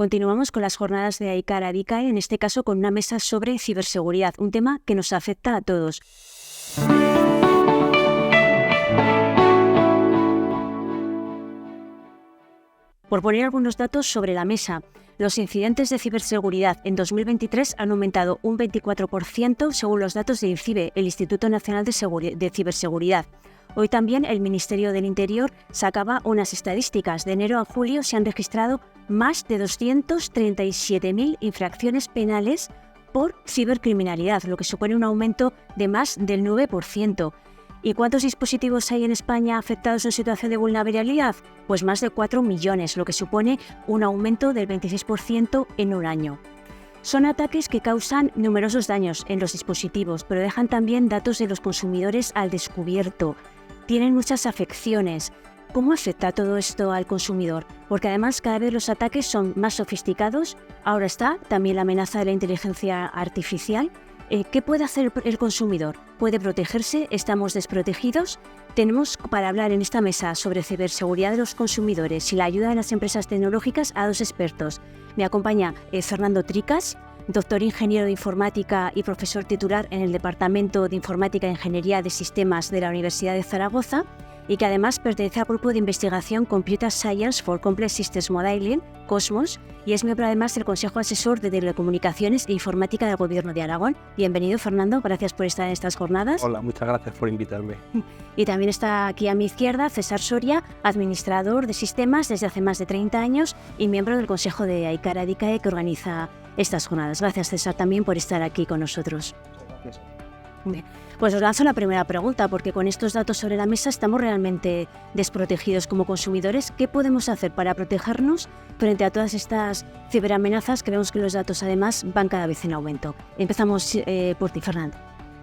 Continuamos con las jornadas de AICAR-ADICAE, en este caso con una mesa sobre ciberseguridad, un tema que nos afecta a todos. Por poner algunos datos sobre la mesa, los incidentes de ciberseguridad en 2023 han aumentado un 24% según los datos de INCIBE, el Instituto Nacional de Ciberseguridad. Hoy también el Ministerio del Interior sacaba unas estadísticas. De enero a julio se han registrado más de 237.000 infracciones penales por cibercriminalidad, lo que supone un aumento de más del 9%. ¿Y cuántos dispositivos hay en España afectados en situación de vulnerabilidad? Pues más de 4 millones, lo que supone un aumento del 26% en un año. Son ataques que causan numerosos daños en los dispositivos, pero dejan también datos de los consumidores al descubierto. Tienen muchas afecciones. ¿Cómo afecta todo esto al consumidor? Porque además cada vez los ataques son más sofisticados. Ahora está también la amenaza de la inteligencia artificial. ¿Qué puede hacer el consumidor? ¿Puede protegerse? ¿Estamos desprotegidos? Tenemos para hablar en esta mesa sobre ciberseguridad de los consumidores y la ayuda de las empresas tecnológicas a dos expertos. Me acompaña Fernando Tricas, doctor ingeniero de informática y profesor titular en el Departamento de Informática e Ingeniería de Sistemas de la Universidad de Zaragoza, y que además pertenece al grupo de investigación Computer Science for Complex Systems Modeling, COSMOS, y es miembro además del Consejo Asesor de Telecomunicaciones e Informática del Gobierno de Aragón. Bienvenido, Fernando, gracias por estar en estas jornadas. Hola, muchas gracias por invitarme. Y también está aquí a mi izquierda César Soria, administrador de sistemas desde hace más de 30 años y miembro del Consejo de AICAR-ADICAE que organiza estas jornadas. Gracias, César, también por estar aquí con nosotros. Gracias. Bien. Pues os lanzo la primera pregunta, porque con estos datos sobre la mesa estamos realmente desprotegidos como consumidores. ¿Qué podemos hacer para protegernos frente a todas estas ciberamenazas que vemos que los datos además van cada vez en aumento? Empezamos por ti, Fernando.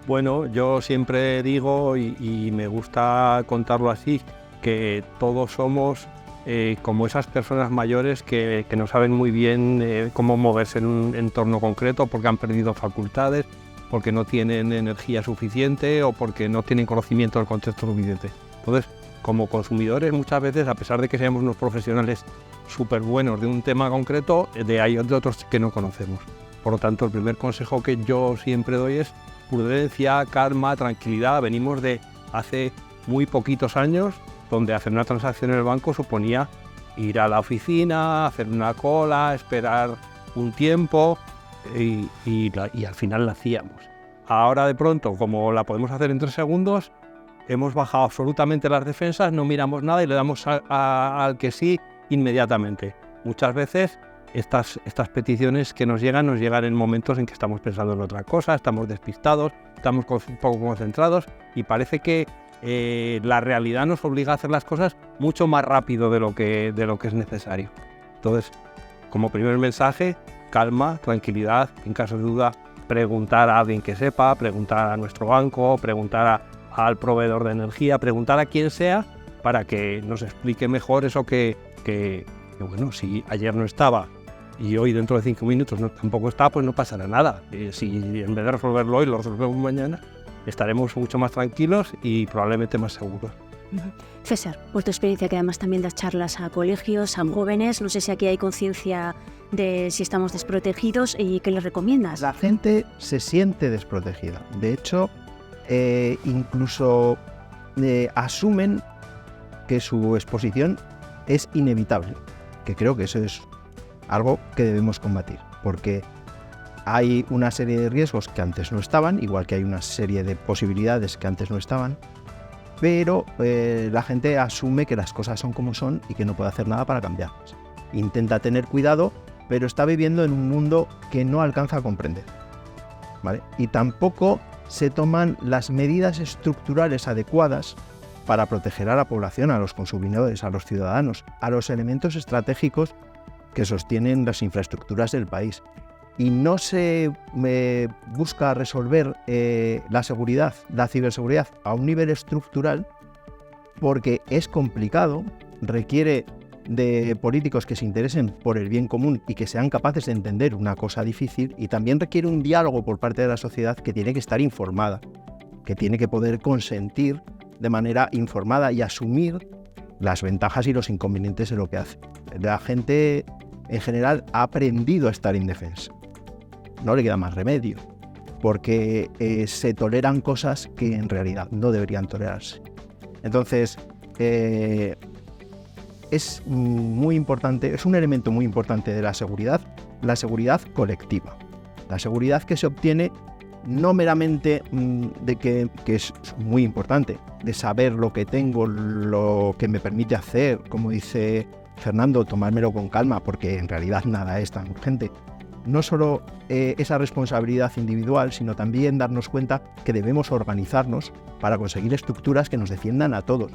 Bueno, yo siempre digo, y me gusta contarlo así, que todos somos como esas personas mayores que no saben muy bien cómo moverse en un entorno concreto porque han perdido facultades, porque no tienen energía suficiente o porque no tienen conocimiento del contexto suficiente. Entonces, como consumidores, muchas veces, a pesar de que seamos unos profesionales súper buenos de un tema concreto, hay de otros que no conocemos. Por lo tanto, el primer consejo que yo siempre doy es prudencia, calma, tranquilidad. Venimos de hace muy poquitos años, donde hacer una transacción en el banco suponía ir a la oficina, hacer una cola, esperar un tiempo, y al final la hacíamos. Ahora de pronto, como la podemos hacer en 3 segundos, hemos bajado absolutamente las defensas, no miramos nada y le damos al que sí inmediatamente. Muchas veces estas peticiones que nos llegan en momentos en que estamos pensando en otra cosa, estamos despistados, estamos un poco concentrados y parece que la realidad nos obliga a hacer las cosas mucho más rápido de lo que es necesario. Entonces, como primer mensaje, calma, tranquilidad, en caso de duda, preguntar a alguien que sepa, preguntar a nuestro banco, preguntar al proveedor de energía, preguntar a quien sea para que nos explique mejor eso que bueno, si ayer no estaba y hoy dentro de 5 minutos tampoco está, pues no pasará nada. Si en vez de resolverlo hoy lo resolvemos mañana, estaremos mucho más tranquilos y probablemente más seguros. César, por tu experiencia, que además también das charlas a colegios, a jóvenes, no sé si aquí hay conciencia de si estamos desprotegidos y qué les recomiendas. La gente se siente desprotegida. De hecho, incluso asumen que su exposición es inevitable, que creo que eso es algo que debemos combatir, porque hay una serie de riesgos que antes no estaban, igual que hay una serie de posibilidades que antes no estaban, pero la gente asume que las cosas son como son y que no puede hacer nada para cambiarlas. Intenta tener cuidado, pero está viviendo en un mundo que no alcanza a comprender, ¿vale? Y tampoco se toman las medidas estructurales adecuadas para proteger a la población, a los consumidores, a los ciudadanos, a los elementos estratégicos que sostienen las infraestructuras del país. Y no se busca resolver la seguridad, la ciberseguridad a un nivel estructural porque es complicado, requiere de políticos que se interesen por el bien común y que sean capaces de entender una cosa difícil, y también requiere un diálogo por parte de la sociedad que tiene que estar informada, que tiene que poder consentir de manera informada y asumir las ventajas y los inconvenientes de lo que hace. La gente en general ha aprendido a estar indefenso. No le queda más remedio, porque se toleran cosas que en realidad no deberían tolerarse. Entonces, es muy importante, es un elemento muy importante de la seguridad colectiva. La seguridad que se obtiene no meramente de que es muy importante, de saber lo que tengo, lo que me permite hacer, como dice Fernando, tomármelo con calma, porque en realidad nada es tan urgente. No solo esa responsabilidad individual, sino también darnos cuenta que debemos organizarnos para conseguir estructuras que nos defiendan a todos.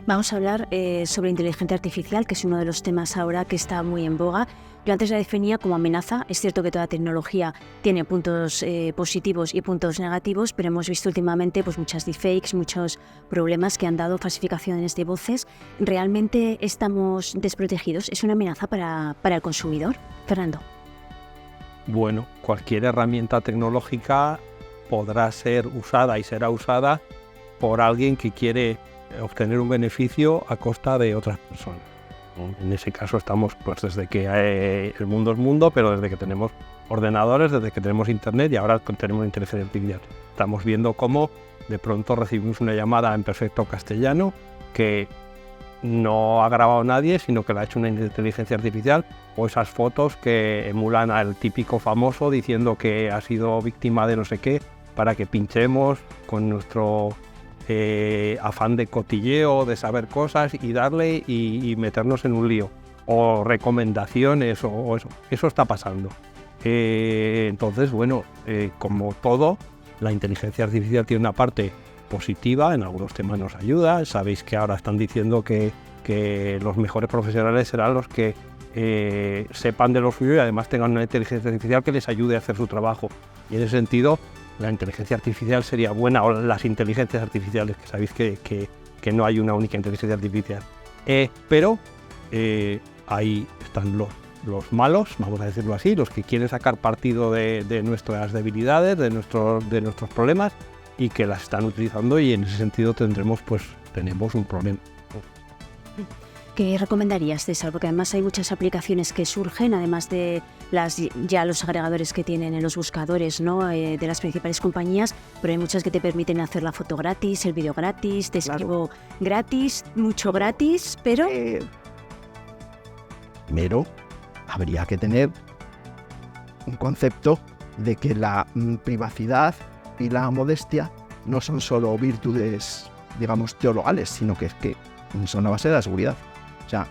Vamos a hablar sobre inteligencia artificial, que es uno de los temas ahora que está muy en boga. Yo antes la definía como amenaza. Es cierto que toda tecnología tiene puntos positivos y puntos negativos, pero hemos visto últimamente pues, muchas deepfakes, muchos problemas que han dado falsificaciones de voces. ¿Realmente estamos desprotegidos? ¿Es una amenaza para el consumidor? Fernando. Bueno, cualquier herramienta tecnológica podrá ser usada y será usada por alguien que quiere obtener un beneficio a costa de otras personas. En ese caso estamos pues desde que el mundo es mundo, pero desde que tenemos ordenadores, desde que tenemos internet y ahora tenemos inteligencia artificial. Estamos viendo cómo de pronto recibimos una llamada en perfecto castellano que no ha grabado nadie, sino que la ha hecho una inteligencia artificial, o esas fotos que emulan al típico famoso diciendo que ha sido víctima de no sé qué para que pinchemos con nuestro afán de cotilleo, de saber cosas y darle y meternos en un lío, o recomendaciones o eso está pasando. Entonces, bueno, como todo, la inteligencia artificial tiene una parte positiva, en algunos temas nos ayuda. Sabéis que ahora están diciendo que los mejores profesionales serán los que sepan de lo suyo y además tengan una inteligencia artificial que les ayude a hacer su trabajo. Y en ese sentido, la inteligencia artificial sería buena, o las inteligencias artificiales, que sabéis que no hay una única inteligencia artificial. Pero ahí están los malos, vamos a decirlo así, los que quieren sacar partido de nuestras debilidades, de nuestros problemas, y que las están utilizando, y en ese sentido tenemos un problema. ¿Qué recomendarías, César? Porque además hay muchas aplicaciones que surgen, además de los agregadores que tienen en los buscadores, ¿no? De las principales compañías, pero hay muchas que te permiten hacer la foto gratis, el vídeo gratis, te escribo gratis, mucho gratis, pero... Primero, habría que tener un concepto de que la privacidad y la modestia no son solo virtudes, digamos, teologales, sino que son la base de la seguridad. O sea,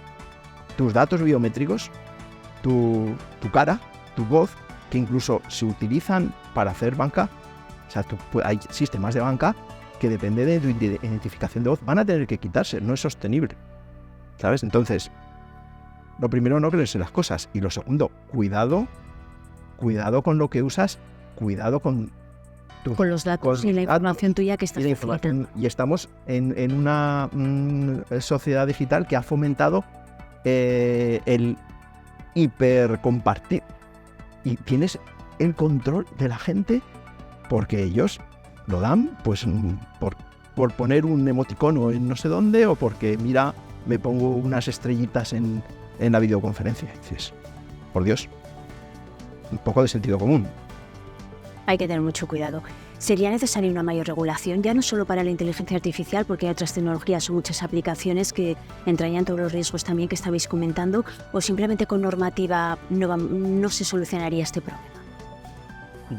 tus datos biométricos, tu cara, tu voz, que incluso se utilizan para hacer banca, o sea, hay sistemas de banca que depende de tu identificación de voz, van a tener que quitarse, no es sostenible, ¿sabes? Entonces, lo primero, no creerse las cosas, y lo segundo, cuidado con lo que usas, cuidado con los datos y la información tuya que estás facilitando. Y estamos en una sociedad digital que ha fomentado el hipercompartir. Y tienes el control de la gente porque ellos lo dan pues por poner un emoticono en no sé dónde, o porque, mira, me pongo unas estrellitas en la videoconferencia. Y dices, por Dios, un poco de sentido común. Hay que tener mucho cuidado. ¿Sería necesaria una mayor regulación, ya no solo para la inteligencia artificial, porque hay otras tecnologías o muchas aplicaciones que entrañan todos los riesgos también que estabais comentando, o simplemente con normativa no se solucionaría este problema?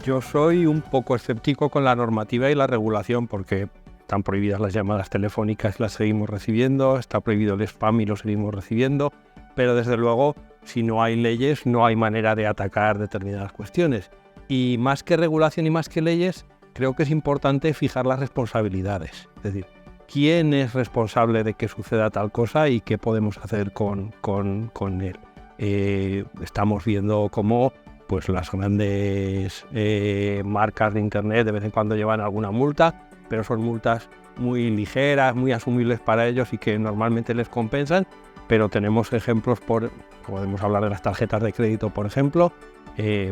Yo soy un poco escéptico con la normativa y la regulación, porque están prohibidas las llamadas telefónicas, las seguimos recibiendo, está prohibido el spam y lo seguimos recibiendo, pero desde luego, si no hay leyes, no hay manera de atacar determinadas cuestiones. Y más que regulación y más que leyes, creo que es importante fijar las responsabilidades. Es decir, ¿quién es responsable de que suceda tal cosa y qué podemos hacer con él? Estamos viendo cómo pues, las grandes marcas de Internet de vez en cuando llevan alguna multa, pero son multas muy ligeras, muy asumibles para ellos y que normalmente les compensan. Pero tenemos ejemplos, podemos hablar de las tarjetas de crédito, por ejemplo.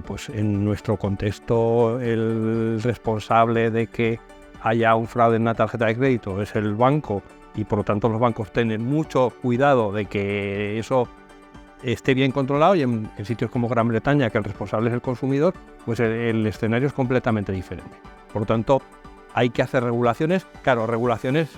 Pues en nuestro contexto el responsable de que haya un fraude en una tarjeta de crédito es el banco, y por lo tanto los bancos tienen mucho cuidado de que eso esté bien controlado, y en sitios como Gran Bretaña, que el responsable es el consumidor, pues el escenario es completamente diferente. Por lo tanto, hay que hacer regulaciones, claro, regulaciones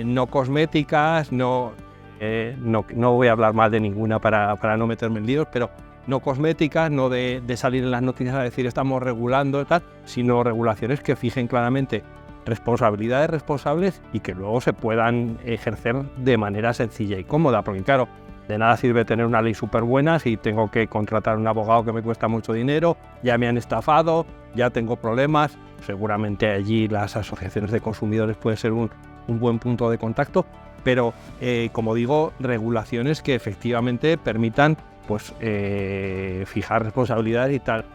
no cosméticas, no voy a hablar mal de ninguna para no meterme en líos, pero no cosméticas, no de salir en las noticias a decir estamos regulando y tal, sino regulaciones que fijen claramente responsabilidades responsables y que luego se puedan ejercer de manera sencilla y cómoda, porque claro, de nada sirve tener una ley súper buena si tengo que contratar a un abogado que me cuesta mucho dinero, ya me han estafado, ya tengo problemas. Seguramente allí las asociaciones de consumidores pueden ser un buen punto de contacto, pero como digo, regulaciones que efectivamente permitan pues fijar responsabilidades y tal.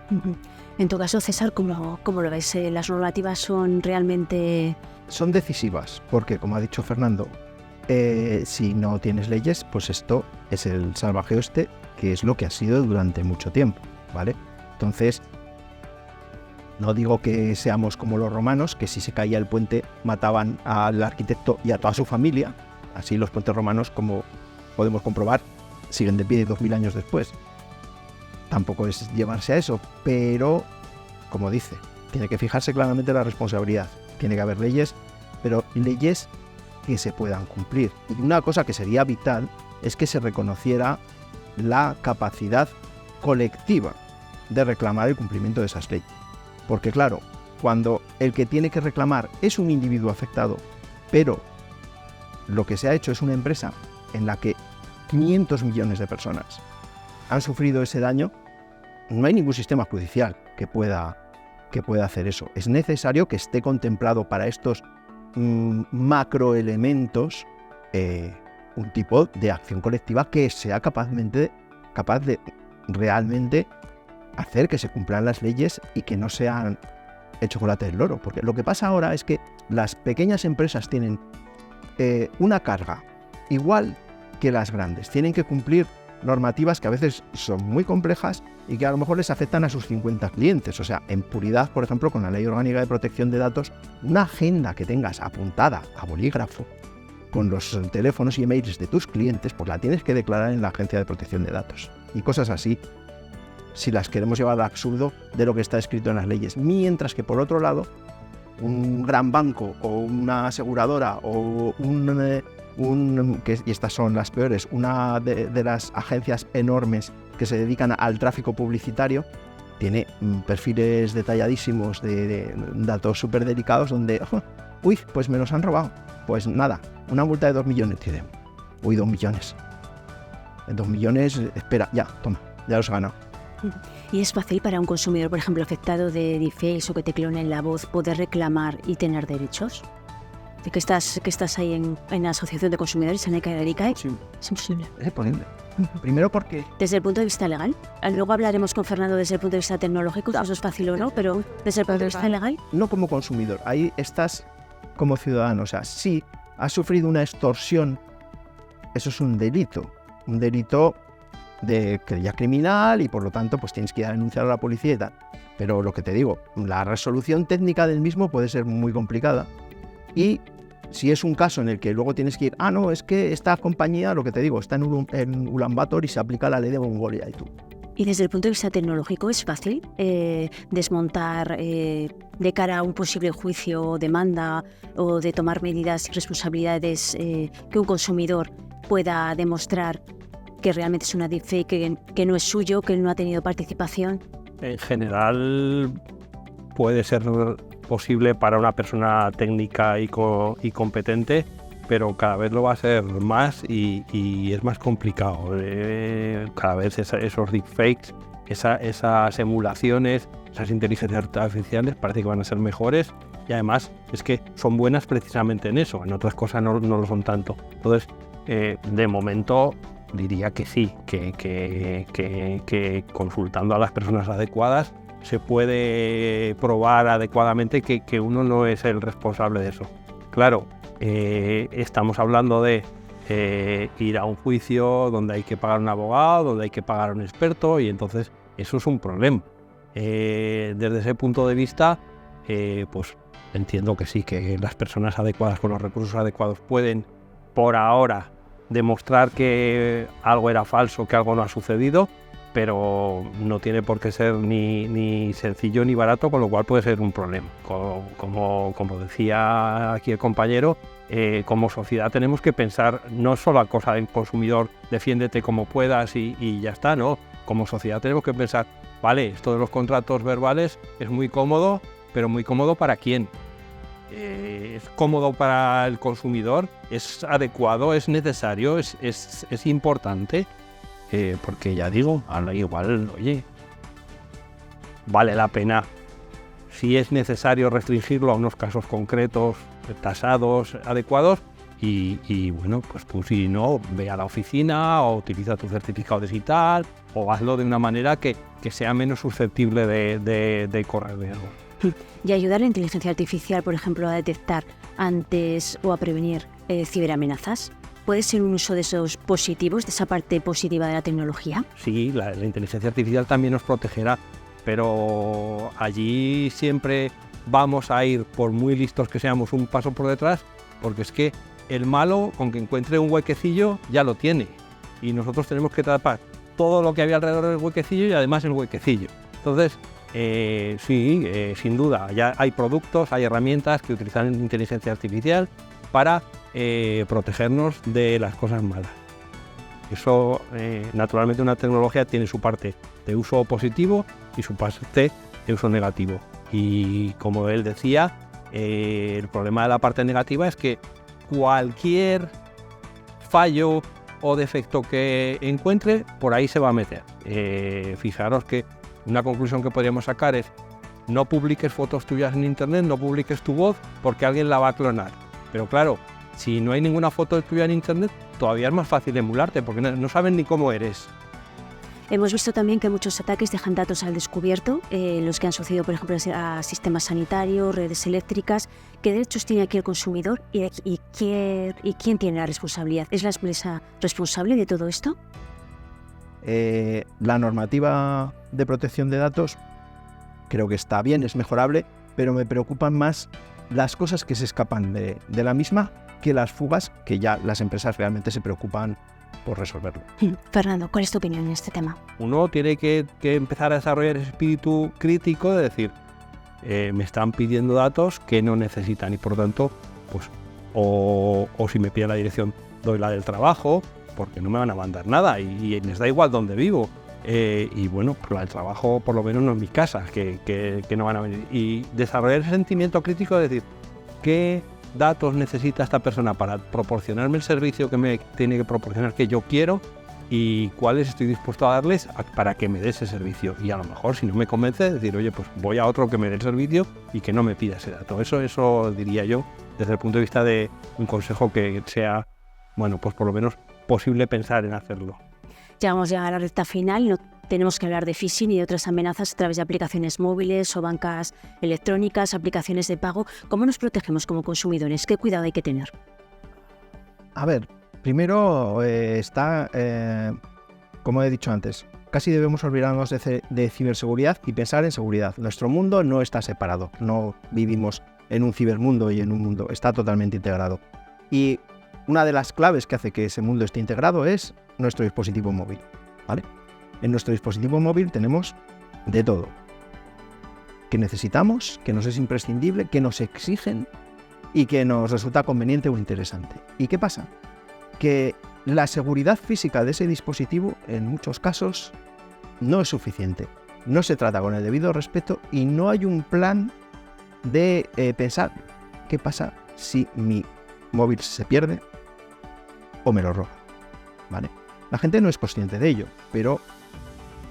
En tu caso, César, ¿cómo lo ves? ¿Las normativas son realmente...? Son decisivas, porque como ha dicho Fernando, si no tienes leyes, pues esto es el salvaje oeste, que es lo que ha sido durante mucho tiempo, ¿vale? Entonces, no digo que seamos como los romanos, que si se caía el puente mataban al arquitecto y a toda su familia. Así los puentes romanos, como podemos comprobar, siguen de pie 2000 años después. Tampoco es llevarse a eso, pero, como dice, tiene que fijarse claramente la responsabilidad. Tiene que haber leyes, pero leyes que se puedan cumplir. Y una cosa que sería vital es que se reconociera la capacidad colectiva de reclamar el cumplimiento de esas leyes. Porque claro, cuando el que tiene que reclamar es un individuo afectado, pero lo que se ha hecho es una empresa en la que 500 millones de personas han sufrido ese daño, no hay ningún sistema judicial que pueda hacer eso. Es necesario que esté contemplado para estos macroelementos un tipo de acción colectiva que sea capaz de realmente hacer que se cumplan las leyes y que no sean el chocolate del loro. Porque lo que pasa ahora es que las pequeñas empresas tienen una carga igual que las grandes. Tienen que cumplir normativas que a veces son muy complejas y que a lo mejor les afectan a sus 50 clientes. O sea, en puridad, por ejemplo, con la Ley Orgánica de Protección de Datos, una agenda que tengas apuntada a bolígrafo con los teléfonos y emails de tus clientes, pues la tienes que declarar en la Agencia de Protección de Datos. Y cosas así, si las queremos llevar al absurdo de lo que está escrito en las leyes. Mientras que, por otro lado, un gran banco o una aseguradora o y estas son las peores, una de las agencias enormes que se dedican al tráfico publicitario, tiene perfiles detalladísimos de datos súper delicados donde, uy, pues me los han robado. Pues nada, una multa de 2 millones. Uy, 2 millones. 2 millones, espera, ya, toma, ya los he ganado. ¿Y es fácil para un consumidor, por ejemplo, afectado de deepfakes o que te clonen la voz, poder reclamar y tener derechos? ¿De que estás ahí en la Asociación de Consumidores, en ECAE? Sí. Es imposible. Es imposible. Primero porque... Desde el punto de vista legal. Luego hablaremos con Fernando desde el punto de vista tecnológico, si eso es fácil o no, pero desde el punto de vista legal... No como consumidor, ahí estás como ciudadano. O sea, si has sufrido una extorsión, eso es un delito de querella criminal y por lo tanto pues tienes que ir a denunciar a la policía y tal. Pero lo que te digo, la resolución técnica del mismo puede ser muy complicada. Y si es un caso en el que luego tienes que ir, no, es que esta compañía, lo que te digo, está en Ulan Bator y se aplica la ley de Mongolia y tú. Y desde el punto de vista tecnológico, ¿es fácil desmontar de cara a un posible juicio o demanda o de tomar medidas y responsabilidades que un consumidor pueda demostrar que realmente es una deepfake, que no es suyo, que él no ha tenido participación? En general puede ser posible para una persona técnica y competente, pero cada vez lo va a ser más y es más complicado. Cada vez esos deepfakes, esas emulaciones, esas inteligencias artificiales parece que van a ser mejores y además es que son buenas precisamente en eso, en otras cosas no lo son tanto. Entonces, de momento diría que sí, que consultando a las personas adecuadas se puede probar adecuadamente que uno no es el responsable de eso. Claro, estamos hablando de ir a un juicio donde hay que pagar un abogado, donde hay que pagar a un experto y entonces eso es un problema. Desde ese punto de vista, pues entiendo que sí, que las personas adecuadas con los recursos adecuados pueden por ahora demostrar que algo era falso, que algo no ha sucedido, pero no tiene por qué ser ni sencillo ni barato, con lo cual puede ser un problema. Como decía aquí el compañero, como sociedad tenemos que pensar no solo la cosa del consumidor, defiéndete como puedas y ya está, ¿no? Como sociedad tenemos que pensar, vale, esto de los contratos verbales es muy cómodo, pero muy cómodo ¿para quién? ¿Es cómodo para el consumidor? ¿Es adecuado? ¿Es necesario? ¿Es importante? Porque ya digo, igual, oye, vale la pena, si es necesario restringirlo a unos casos concretos, tasados, adecuados, y bueno, pues tú si no, ve a la oficina o utiliza tu certificado digital o hazlo de una manera que sea menos susceptible de correr riesgo. Y ayudar a la inteligencia artificial, por ejemplo, a detectar antes o a prevenir ciberamenazas. ¿Puede ser un uso de esos positivos, de esa parte positiva de la tecnología? Sí, la inteligencia artificial también nos protegerá, pero allí siempre vamos a ir, por muy listos que seamos, un paso por detrás, porque es que el malo, con que encuentre un huequecillo, ya lo tiene. Y nosotros tenemos que tapar todo lo que había alrededor del huequecillo y además el huequecillo. Entonces, sin duda, ya hay productos, hay herramientas que utilizan inteligencia artificial para protegernos de las cosas malas. Eso, naturalmente, una tecnología tiene su parte de uso positivo y su parte de uso negativo. Y como él decía, el problema de la parte negativa es que cualquier fallo o defecto que encuentre, por ahí se va a meter. Fijaros que una conclusión que podríamos sacar es: no publiques fotos tuyas en internet, no publiques tu voz, porque alguien la va a clonar. Pero claro, si no hay ninguna foto tuya en internet, todavía es más fácil emularte, porque no saben ni cómo eres. Hemos visto también que muchos ataques dejan datos al descubierto, los que han sucedido, por ejemplo, a sistemas sanitarios, redes eléctricas. ¿Qué derechos tiene aquí el consumidor y quién tiene la responsabilidad? ¿Es la empresa responsable de todo esto? La normativa de protección de datos creo que está bien, es mejorable, pero me preocupan más las cosas que se escapan de la misma que las fugas, que ya las empresas realmente se preocupan por resolverlo. Fernando, ¿cuál es tu opinión en este tema? Uno tiene que empezar a desarrollar ese espíritu crítico de decir, me están pidiendo datos que no necesitan y por tanto, pues, o si me piden la dirección, doy la del trabajo, porque no me van a mandar nada y les da igual dónde vivo. Y bueno, pues la del trabajo por lo menos no es mi casa, que no van a venir. Y desarrollar ese sentimiento crítico de decir, ¿qué datos necesita esta persona para proporcionarme el servicio que me tiene que proporcionar que yo quiero y cuáles estoy dispuesto a darles para que me dé ese servicio? Y a lo mejor, si no me convence, decir, oye, pues voy a otro que me dé el servicio y que no me pida ese dato. Eso diría yo desde el punto de vista de un consejo que sea, bueno, pues por lo menos posible pensar en hacerlo. Ya vamos a llegar a la recta final y no tenemos que hablar de phishing y de otras amenazas a través de aplicaciones móviles o bancas electrónicas, aplicaciones de pago. ¿Cómo nos protegemos como consumidores? ¿Qué cuidado hay que tener? A ver, primero como he dicho antes, casi debemos olvidarnos de ciberseguridad y pensar en seguridad. Nuestro mundo no está separado, no vivimos en un cibermundo y en un mundo, está totalmente integrado. Y una de las claves que hace que ese mundo esté integrado es nuestro dispositivo móvil, ¿vale? En nuestro dispositivo móvil tenemos de todo que necesitamos, que nos es imprescindible, que nos exigen y que nos resulta conveniente o interesante. ¿Y qué pasa? Que la seguridad física de ese dispositivo en muchos casos no es suficiente. No se trata con el debido respeto y no hay un plan de pensar qué pasa si mi móvil se pierde o me lo roba, ¿vale? La gente no es consciente de ello, pero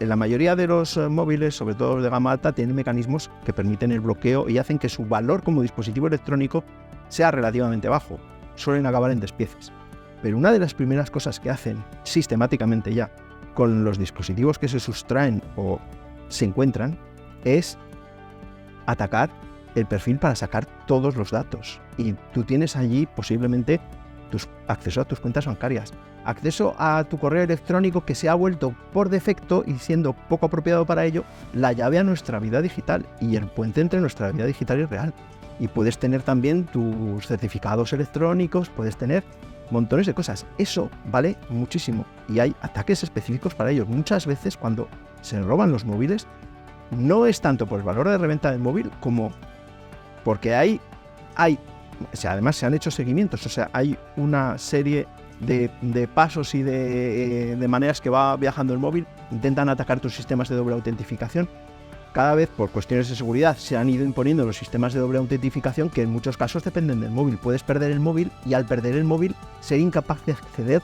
en la mayoría de los móviles, sobre todo los de gama alta, tienen mecanismos que permiten el bloqueo y hacen que su valor como dispositivo electrónico sea relativamente bajo. Suelen acabar en despieces. Pero una de las primeras cosas que hacen sistemáticamente ya con los dispositivos que se sustraen o se encuentran es atacar el perfil para sacar todos los datos. Y tú tienes allí posiblemente acceso a tus cuentas bancarias, acceso a tu correo electrónico que se ha vuelto por defecto y siendo poco apropiado para ello, la llave a nuestra vida digital y el puente entre nuestra vida digital y real. Y puedes tener también tus certificados electrónicos, puedes tener montones de cosas. Eso vale muchísimo y hay ataques específicos para ellos. Muchas veces cuando se roban los móviles no es tanto por el valor de reventa del móvil como porque o sea, además se han hecho seguimientos, o sea, hay una serie de pasos y de maneras que va viajando el móvil, intentan atacar tus sistemas de doble autentificación. Cada vez, por cuestiones de seguridad, se han ido imponiendo los sistemas de doble autentificación que en muchos casos dependen del móvil. Puedes perder el móvil y al perder el móvil ser incapaz de acceder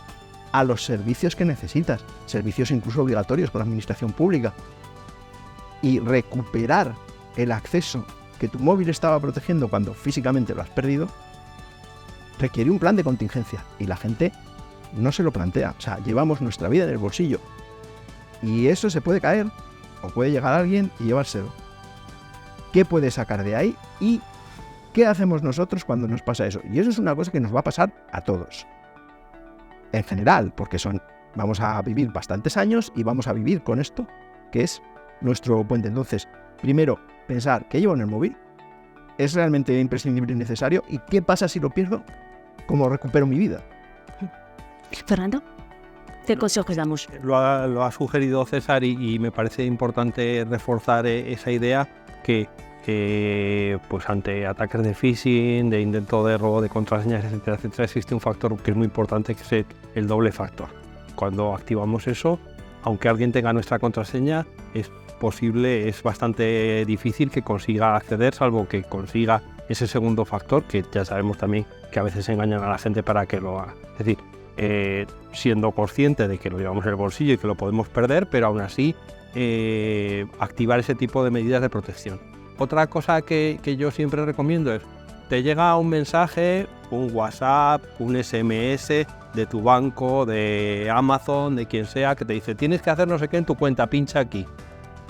a los servicios que necesitas, servicios incluso obligatorios con la administración pública. Y recuperar el acceso que tu móvil estaba protegiendo cuando físicamente lo has perdido requiere un plan de contingencia y la gente no se lo plantea. O sea, llevamos nuestra vida en el bolsillo y eso se puede caer o puede llegar alguien y llevárselo. ¿Qué puede sacar de ahí y qué hacemos nosotros cuando nos pasa eso? Y eso es una cosa que nos va a pasar a todos en general, porque vamos a vivir bastantes años y vamos a vivir con esto que es nuestro puente. Entonces, primero, pensar ¿qué llevo en el móvil? ¿Es realmente imprescindible y necesario? ¿Y qué pasa si lo pierdo? ¿Cómo recupero mi vida? Fernando, ¿qué consejos damos? Lo ha sugerido César y me parece importante reforzar esa idea que pues ante ataques de phishing, de intento de robo de contraseñas, etcétera, etcétera, existe un factor que es muy importante, que es el doble factor. Cuando activamos eso, aunque alguien tenga nuestra contraseña, es bastante difícil que consiga acceder, salvo que consiga ese segundo factor, que ya sabemos también que a veces engañan a la gente para que lo haga. Es decir, siendo consciente de que lo llevamos en el bolsillo y que lo podemos perder, pero aún así activar ese tipo de medidas de protección. Otra cosa que yo siempre recomiendo es, te llega un mensaje, un WhatsApp, un SMS de tu banco, de Amazon, de quien sea, que te dice tienes que hacer no sé qué en tu cuenta, pincha aquí.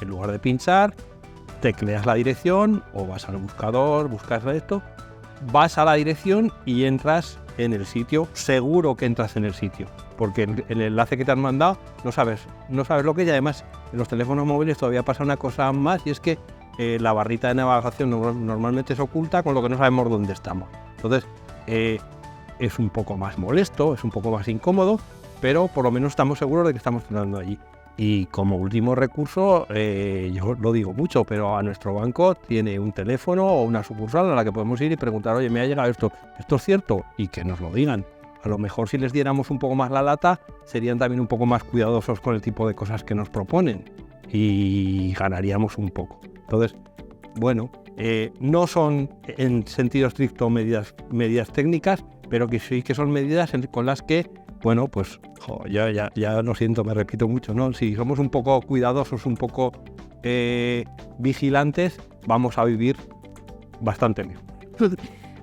En lugar de pinchar, tecleas la dirección o vas al buscador, buscas esto, vas a la dirección y entras en el sitio. Seguro que entras en el sitio, porque el enlace que te han mandado no sabes lo que es. Y además en los teléfonos móviles todavía pasa una cosa más, y es que la barrita de navegación normalmente se oculta, con lo que no sabemos dónde estamos. Entonces es un poco más molesto, es un poco más incómodo, pero por lo menos estamos seguros de que estamos entrando allí. Y como último recurso, yo lo digo mucho, pero a nuestro banco tiene un teléfono o una sucursal a la que podemos ir y preguntar, oye, me ha llegado esto es cierto, y que nos lo digan. A lo mejor si les diéramos un poco más la lata, serían también un poco más cuidadosos con el tipo de cosas que nos proponen y ganaríamos un poco. Entonces, bueno, no son en sentido estricto medidas técnicas, pero que sí que son medidas con las que, bueno, pues ya lo siento, me repito mucho, ¿no? Si somos un poco cuidadosos, un poco vigilantes, vamos a vivir bastante mejor.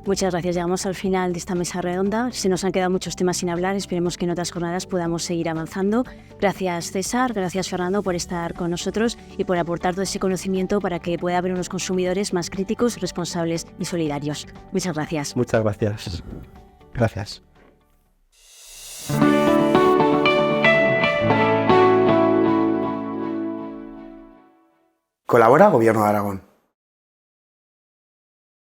Muchas gracias. Llegamos al final de esta mesa redonda. Se nos han quedado muchos temas sin hablar. Esperemos que en otras jornadas podamos seguir avanzando. Gracias, César. Gracias, Fernando, por estar con nosotros y por aportar todo ese conocimiento para que pueda haber unos consumidores más críticos, responsables y solidarios. Muchas gracias. Muchas gracias. Gracias. Colabora Gobierno de Aragón.